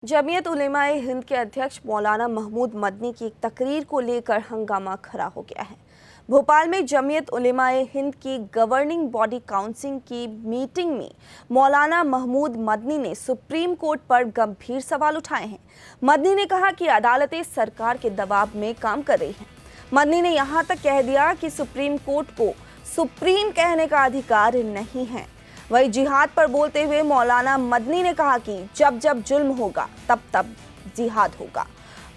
जमीयत उलेमाए हिंद के अध्यक्ष मौलाना महमूद मदनी की एक तकरीर को लेकर हंगामा खड़ा हो गया है। भोपाल में जमीयत उलेमाए हिंद की गवर्निंग बॉडी काउंसिल की मीटिंग में मौलाना महमूद मदनी ने सुप्रीम कोर्ट पर गंभीर सवाल उठाए हैं। मदनी ने कहा कि अदालतें सरकार के दबाव में काम कर रही हैं। मदनी ने यहां तक कह दिया कि सुप्रीम कोर्ट को सुप्रीम कहने का अधिकार नहीं है। वही जिहाद पर बोलते हुए मौलाना मदनी ने कहा कि जब जब जुल्म होगा तब तब जिहाद होगा।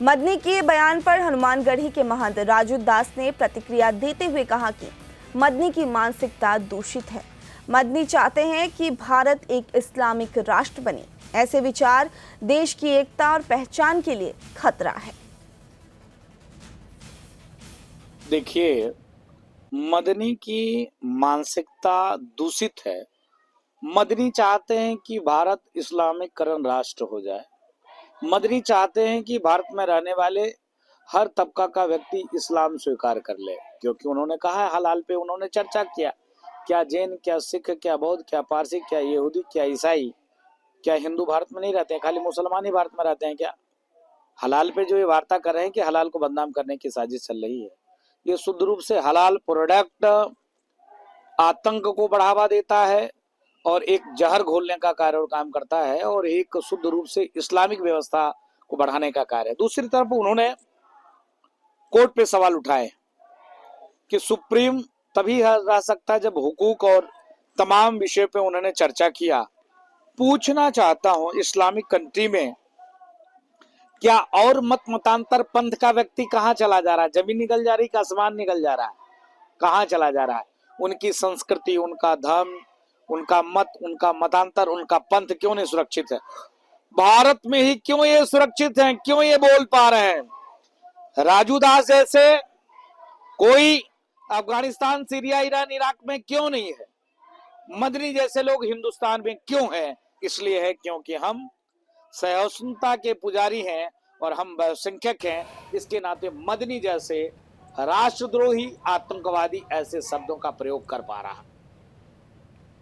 मदनी के बयान पर हनुमानगढ़ी के महंत राजू दास ने प्रतिक्रिया देते हुए कहा कि मदनी की मानसिकता दूषित है। मदनी चाहते हैं कि भारत एक इस्लामिक राष्ट्र बने। ऐसे विचार देश की एकता और पहचान के लिए खतरा है। देखिए, मदनी की मानसिकता दूषित है। मदनी चाहते हैं कि भारत इस्लामिकरण राष्ट्र हो जाए। मदनी चाहते हैं कि भारत में रहने वाले हर तबका का व्यक्ति इस्लाम स्वीकार कर ले, क्योंकि उन्होंने कहा है हलाल पे उन्होंने चर्चा किया। क्या जैन, क्या सिख, क्या बौद्ध, क्या पारसी, क्या यहूदी, क्या ईसाई, क्या हिंदू भारत में नहीं रहते हैं? खाली मुसलमान ही भारत में रहते हैं क्या? हलाल पे जो ये वार्ता कर रहे हैं कि हलाल को बदनाम करने की साजिश चल रही है, ये शुद्ध रूप से हलाल प्रोडक्ट आतंक को बढ़ावा देता है और एक जहर घोलने का कार्य और काम करता है और एक शुद्ध रूप से इस्लामिक व्यवस्था को बढ़ाने का कार्य है। दूसरी तरफ उन्होंने कोर्ट पे सवाल उठाए कि सुप्रीम तभी रह सकता है जब हुकूक और तमाम विषय पे उन्होंने चर्चा किया। पूछना चाहता हूं, इस्लामिक कंट्री में क्या और मतांतर पंथ का व्यक्ति कहां चला जा रहा है? जमीन निकल जा रही है, आसमान निकल जा रहा है? कहां चला जा रहा है? उनकी संस्कृति, उनका धर्म, उनका मत, उनका मतांतर, उनका पंथ क्यों नहीं सुरक्षित है? भारत में ही क्यों ये सुरक्षित हैं? क्यों ये बोल पा रहे हैं? राजू दास जैसे कोई अफगानिस्तान, सीरिया, ईरान, इराक में क्यों नहीं है? मदनी जैसे लोग हिंदुस्तान में क्यों हैं? इसलिए है क्योंकि हम सहिष्णुता के पुजारी हैं और हम बहुसंख्यक हैं। इसके नाते मदनी जैसे राष्ट्रद्रोही, आतंकवादी ऐसे शब्दों का प्रयोग कर पा रहा है।